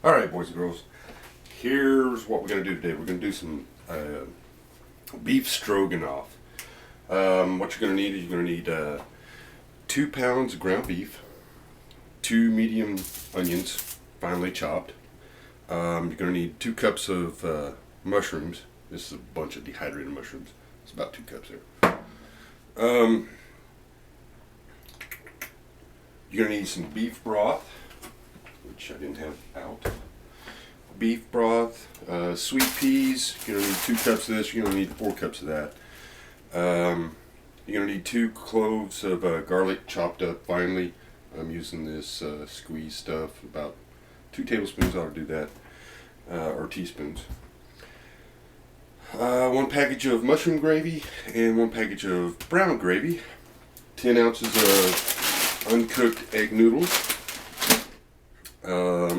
Alright, boys and girls, here's what we're going to do today. We're going to do some beef stroganoff. What you're going to need is you're going to need 2 pounds of ground beef, 2 medium onions, finely chopped. You're going to need 2 cups of mushrooms. This is a bunch of dehydrated mushrooms. It's about 2 cups there. You're going to need some beef broth, which I didn't have out. Beef broth, sweet peas. You're going to need 2 cups of this. You're going to need 4 cups of that. You're going to need 2 cloves of garlic chopped up finely. I'm using this squeeze stuff. About 2 tablespoons ought to do that, or teaspoons. 1 package of mushroom gravy and 1 package of brown gravy. 10 ounces of uncooked egg noodles.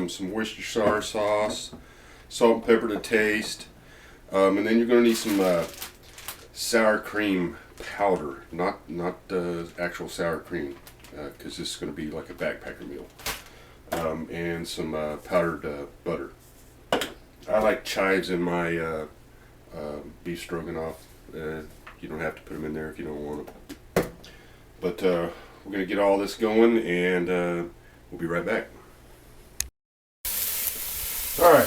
Some Worcestershire sauce, salt and pepper to taste, and then you're going to need some sour cream powder, not actual sour cream, because this is going to be like a backpacker meal, and some powdered butter. I like chives in my beef stroganoff. You don't have to put them in there if you don't want them, but we're going to get all this going, and we'll be right back. Alright,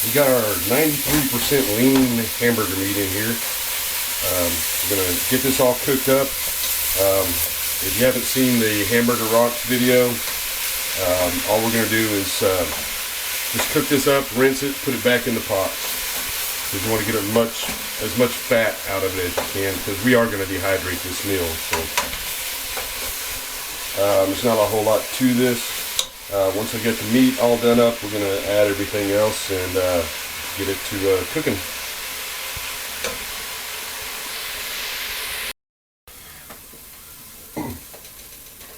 we got our 93% lean hamburger meat in here. We're going to get this all cooked up. If you haven't seen the Hamburger Rocks video, all we're going to do is just cook this up, rinse it, put it back in the pot. Because you want to get as much fat out of it as you can, because we are going to dehydrate this meal. So there's not a whole lot to this. Once I get the meat all done up, we're going to add everything else and get it to cooking.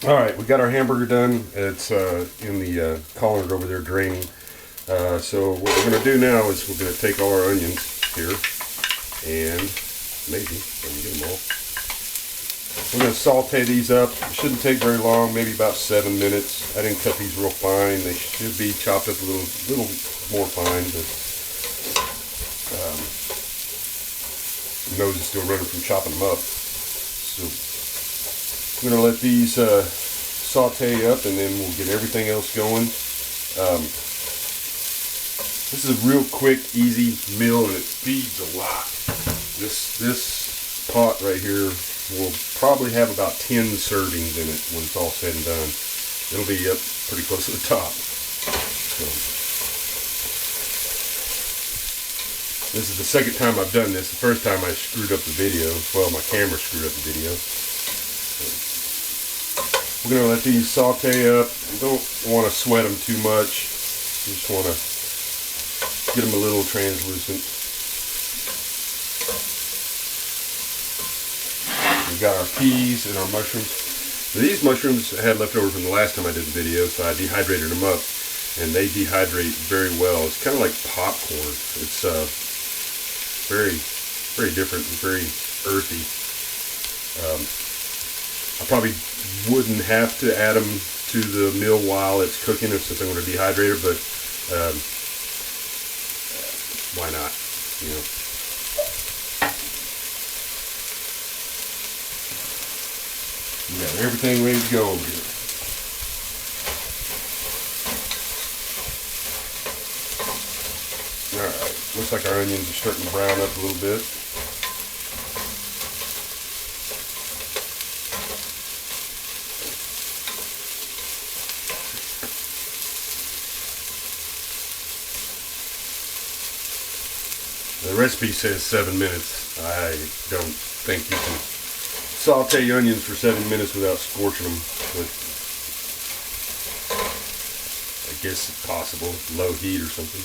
Alright, we got our hamburger done. It's in the colander over there draining. So what we're going to do now is we're going to take all our onions here, and maybe, let me get them all. We're going to saute these up. It shouldn't take very long, maybe about 7 minutes. I didn't cut these real fine. They should be chopped up a little more fine, but nose is still running from chopping them up. So we're going to let these saute up, and then we'll get everything else going. This is a real quick, easy meal, and it feeds a lot. This pot right here will probably have about 10 servings in it when it's all said and done. It'll be up pretty close to the top. So, this is the second time I've done this. The first time I screwed up the video. Well, my camera screwed up the video. So, we're going to let these saute up. You don't want to sweat them too much. You just want to get them a little translucent. We got our peas and our mushrooms. These mushrooms I had left over from the last time I did the video, so I dehydrated them up, and they dehydrate very well. It's kind of like popcorn. It's very, very different and very earthy. I probably wouldn't have to add them to the meal while it's cooking since I'm going to dehydrate it, but why not? You know. We got everything ready to go over here. Alright, looks like our onions are starting to brown up a little bit. The recipe says 7 minutes. I don't think you can saute onions for 7 minutes without scorching them, but I guess it's possible. Low heat or something.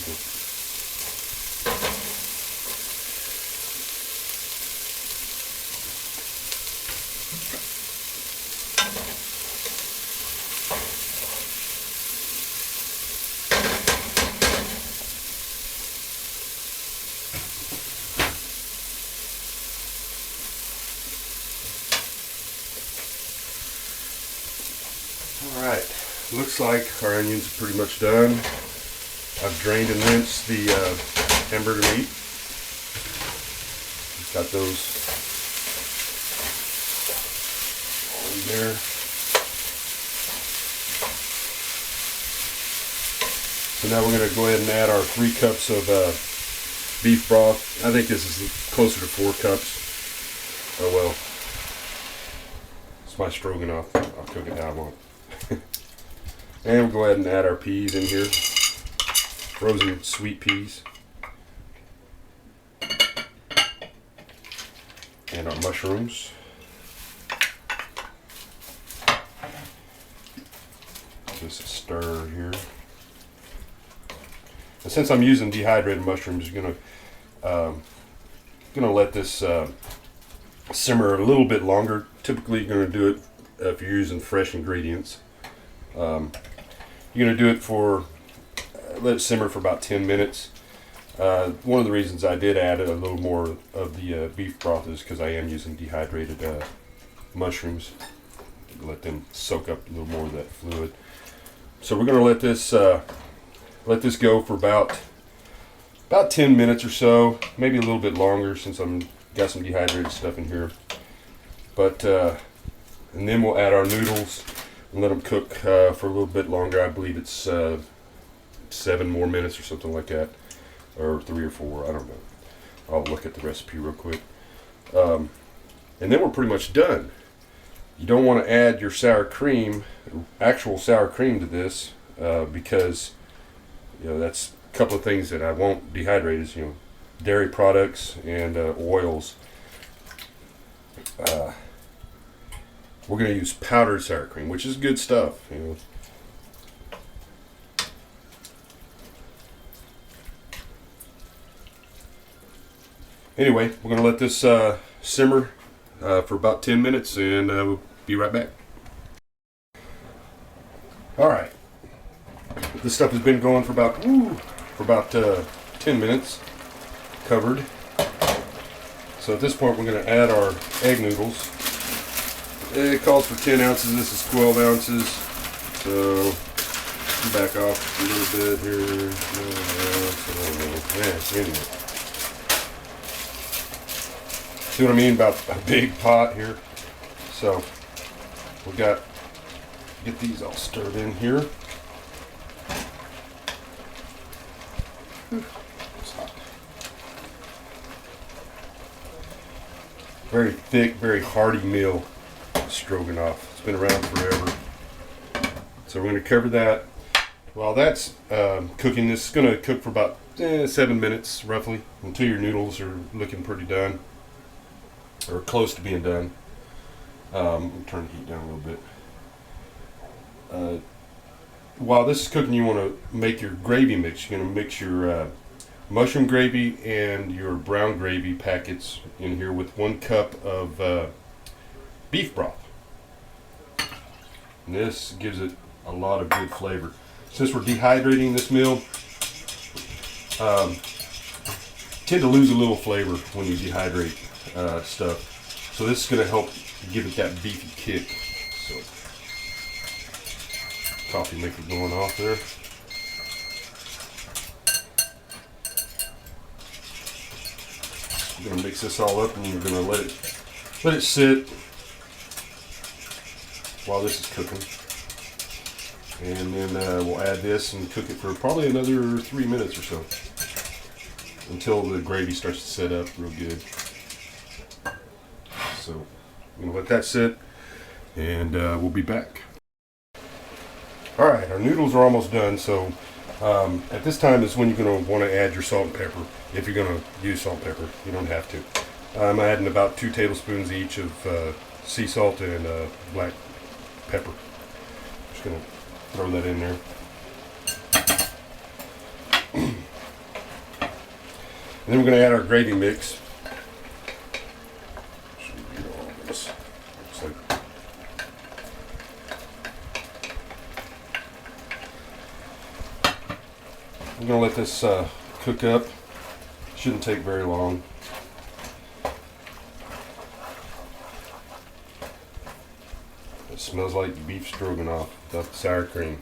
looks like our onions are pretty much done. I've drained and rinsed the hamburger meat. Got those all in there. So now we're going to go ahead and add our 3 cups of beef broth. I think this is closer to 4 cups. Oh well. It's my stroganoff. I'll cook it how I want. And we'll go ahead and add our peas in here. Frozen sweet peas. And our mushrooms. Just a stir here. And since I'm using dehydrated mushrooms, you're gonna let this simmer a little bit longer. Typically, you're gonna do it if you're using fresh ingredients. You're gonna do it for let it simmer for about 10 minutes. One of the reasons I did add a little more of the beef broth is because I am using dehydrated mushrooms. Let them soak up a little more of that fluid. So we're gonna let this go for about 10 minutes or so, maybe a little bit longer since I'm got some dehydrated stuff in here. But and then we'll add our noodles and let them cook for a little bit longer. I believe it's 7 more minutes or something like that, or 3 or 4. I don't know. I'll look at the recipe real quick. And then we're pretty much done. You don't want to add your sour cream, actual sour cream, to this because that's a couple of things that I won't dehydrate is dairy products and oils. We're going to use powdered sour cream, which is good stuff. Anyway, we're going to let this simmer for about 10 minutes, and we'll be right back. All right, this stuff has been going for about 10 minutes, covered. So at this point, we're going to add our egg noodles. It calls for 10 ounces. This is 12 ounces. So back off a little bit here. Anyway. See what I mean about a big pot here? So we got get these all stirred in here. It's hot. Very thick, very hearty meal, stroganoff. It's been around forever. So we're going to cover that. While that's cooking, this is going to cook for about 7 minutes roughly until your noodles are looking pretty done, or close to being done. We'll turn the heat down a little bit. While this is cooking, you want to make your gravy mix. You're going to mix your mushroom gravy and your brown gravy packets in here with 1 cup of beef broth. And this gives it a lot of good flavor. Since we're dehydrating this meal, tend to lose a little flavor when you dehydrate stuff. So this is going to help give it that beefy kick. So coffee maker going off there. We're going to mix this all up, and we're going to let it sit while this is cooking. And then we'll add this and cook it for probably another 3 minutes or so until the gravy starts to set up real good. So I'm going to let that sit, and we'll be back. Alright, our noodles are almost done, so at this time is when you're going to want to add your salt and pepper. If you're going to use salt and pepper, you don't have to. I'm adding about 2 tablespoons each of sea salt and black pepper. Just going to throw that in there. And then we're going to add our gravy mix. I'm going to let this cook up. Shouldn't take very long. It smells like beef stroganoff without the sour cream.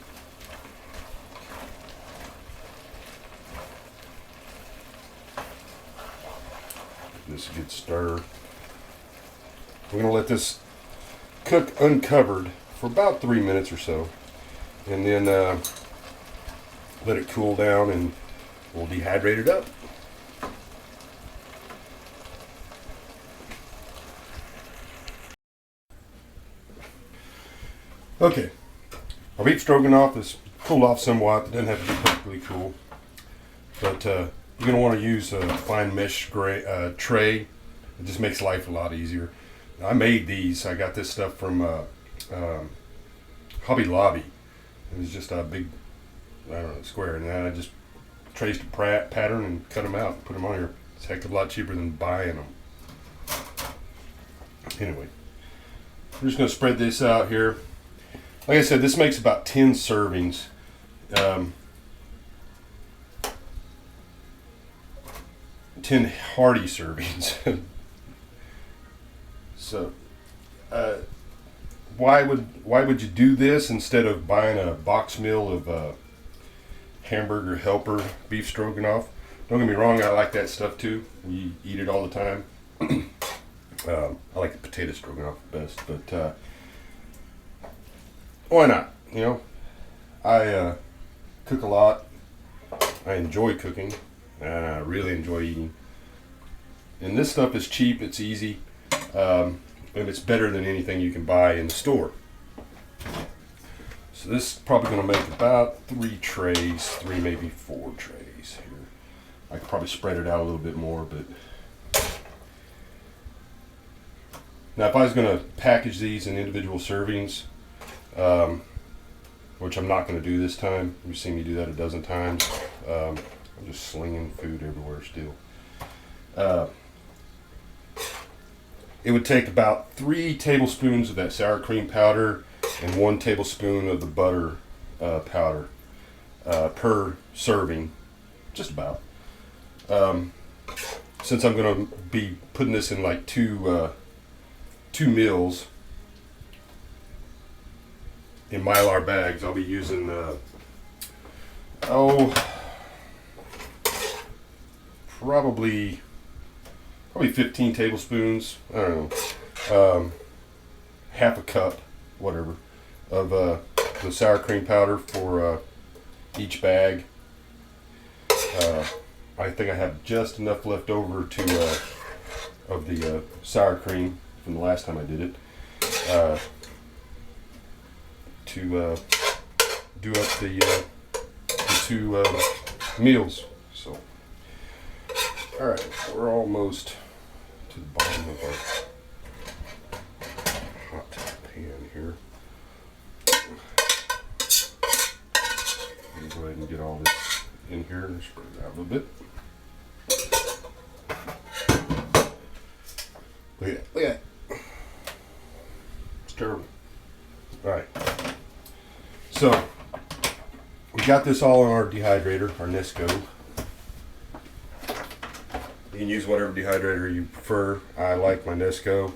this a good stir. We're going to let this cook uncovered for about 3 minutes or so, and then let it cool down, and we'll dehydrate it up. Okay, our beef stroganoff is cooled off somewhat. It doesn't have to be perfectly cool, but you're going to want to use a fine mesh tray. It just makes life a lot easier. I made these. I got this stuff from Hobby Lobby. It was just a big, I don't know, square, and then I just traced a pattern and cut them out and put them on here. It's a heck of a lot cheaper than buying them. Anyway, we're just going to spread this out here. Like I said, this makes about 10 servings. 10 hearty servings. So, why would you do this instead of buying a box meal of Hamburger Helper beef stroganoff? Don't get me wrong, I like that stuff too. We eat it all the time. I like the potato stroganoff best, but why not? You know, I cook a lot. I enjoy cooking, and I really enjoy eating. And this stuff is cheap. It's easy. And it's better than anything you can buy in the store. So this is probably going to make about 3 trays, 3 maybe 4 trays here. I could probably spread it out a little bit more, but now if I was going to package these in individual servings, which I'm not going to do this time. You've seen me do that a dozen times. I'm just slinging food everywhere still. It would take about 3 tablespoons of that sour cream powder and 1 tablespoon of the butter powder per serving, just about. Since I'm going to be putting this in like two meals in Mylar bags, I'll be using probably 15 tablespoons, I don't know, half a cup, whatever, of the sour cream powder for each bag. I think I have just enough left over of the sour cream from the last time I did it to do up the 2 meals. So, all right, we're almost to the bottom of our hot pan here. Let me go ahead and get all this in here and spread it out a little bit. Look at that. It's terrible. All right. So, we got this all on our dehydrator, our Nesco. You can use whatever dehydrator you prefer. I like my Nesco.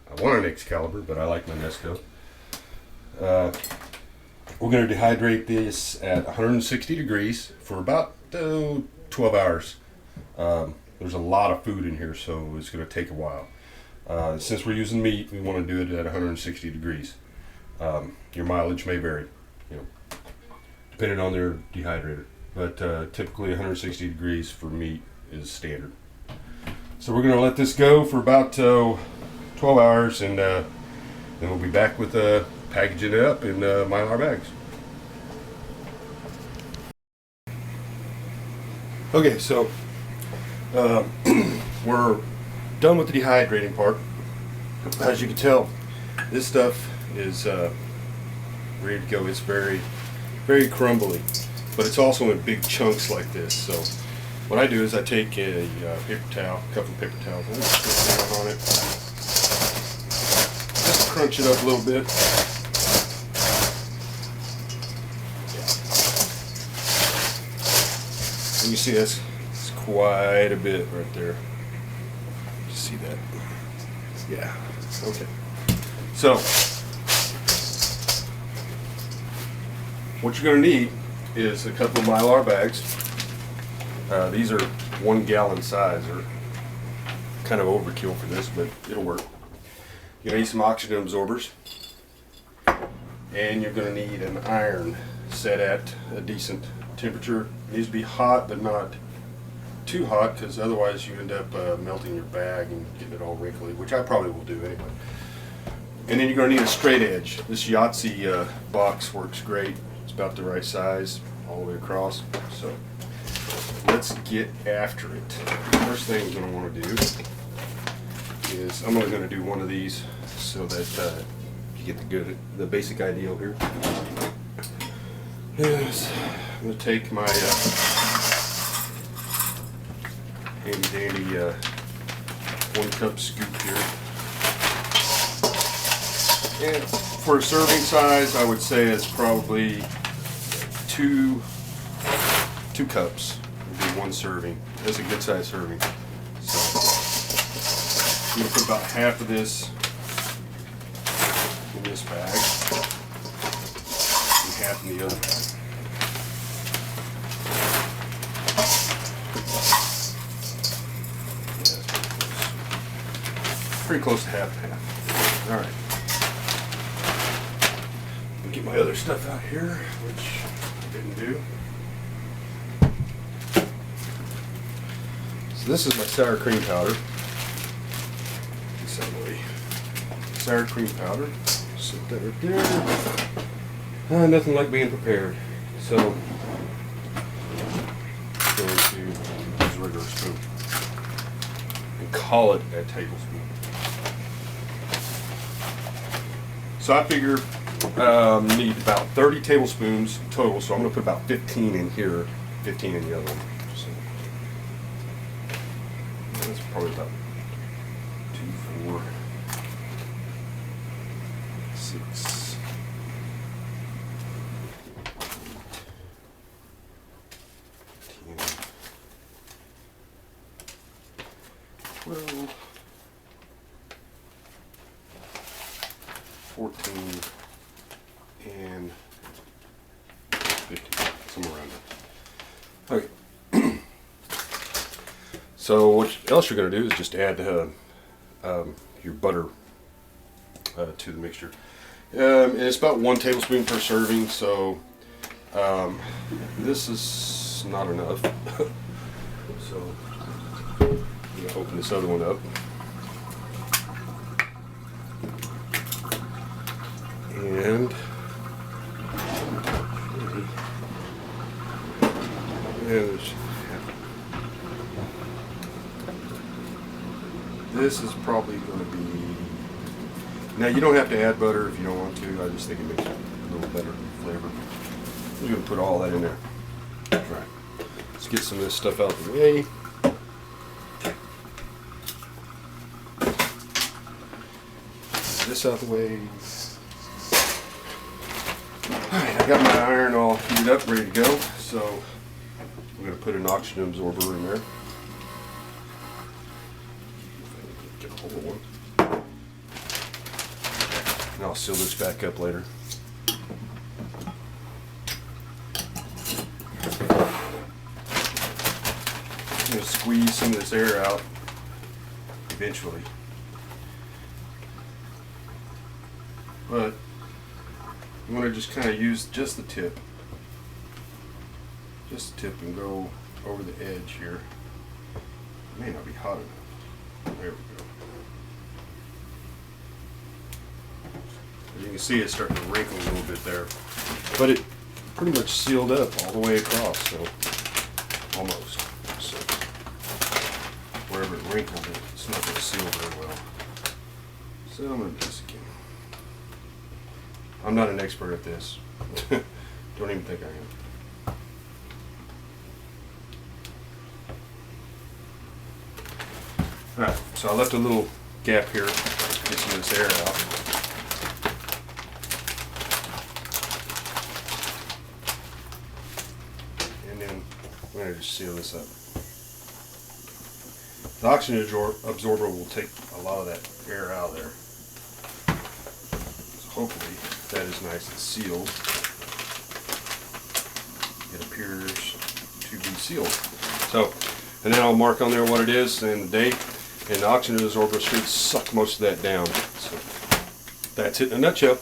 I want an Excalibur, but I like my Nesco. We're going to dehydrate this at 160 degrees for about 12 hours. There's a lot of food in here, so it's going to take a while. Since we're using meat, we want to do it at 160 degrees. Your mileage may vary, you know, depending on their dehydrator, but typically 160 degrees for meat is standard. So we're going to let this go for about 12 hours, and then we'll be back with packaging it up in Mylar bags. Okay, so we're done with the dehydrating part. As you can tell, this stuff is ready to go. It's very, very crumbly, but it's also in big chunks like this. So what I do is I take a paper towel, a couple of paper towels, and just put down on it, just crunch it up a little bit. And you see that's quite a bit right there. You see that? Yeah. Okay. So what you're going to need is a couple of Mylar bags. These are 1 gallon size, or kind of overkill for this, but it'll work. You're gonna need some oxygen absorbers, and you're gonna need an iron set at a decent temperature. It needs to be hot, but not too hot, because otherwise you end up melting your bag and getting it all wrinkly, which I probably will do anyway. And then you're going to need a straight edge. This Yahtzee box works great. It's about the right size all the way across. So let's get after it. First thing I'm going to want to do is I'm only going to do one of these so that you get the basic idea here. Yes, I'm going to take my handy dandy 1 cup scoop here. And for a serving size, I would say it's probably two cups would be 1 serving. That's a good size serving. So I'm going to put about half of this in this bag and half in the other bag. Pretty close to half and half. All right. Get my other stuff out here, which I didn't do. So this is my sour cream powder. This way. Sour cream powder. Set that right there. Nothing like being prepared. So I'm going to use a regular spoon and call it a tablespoon. So I figure need about 30 tablespoons total, so I'm going to put about 15 in here, 15 in the other one. So that's probably about 2, 4, 6, 10, 12, 14, and 50, somewhere around there. Okay. So what else you're going to do is just add your butter to the mixture. And it's about 1 tablespoon per serving, so this is not enough. So I'm going to open this other one up. And this is probably going to be, now you don't have to add butter if you don't want to. I just think it makes it a little better flavor. I'm just going to put all that in there. All right, let's get some of this stuff out of the way. This out of the way. Alright, I got my iron all heated up, ready to go, so I'm going to put an oxygen absorber in there. Get a hold of one. And I'll seal this back up later. I'm going to squeeze some of this air out eventually. But you want to just kind of use just the tip. Just the tip and go over the edge here. It may not be hot enough. There we go. As you can see, it's starting to wrinkle a little bit there. But it pretty much sealed up all the way across, so almost. So wherever it wrinkled, it's not going to seal very well. So I'm going to do this again. I'm not an expert at this. Don't even think I am. Alright, so I left a little gap here to get some of this air out. And then I'm going to just seal this up. The oxygen absorber will take a lot of that air out of there. So hopefully that is nice and sealed. It appears to be sealed. So, and then I'll mark on there what it is and the date. And the oxygen absorber should suck most of that down. So that's it in a nutshell.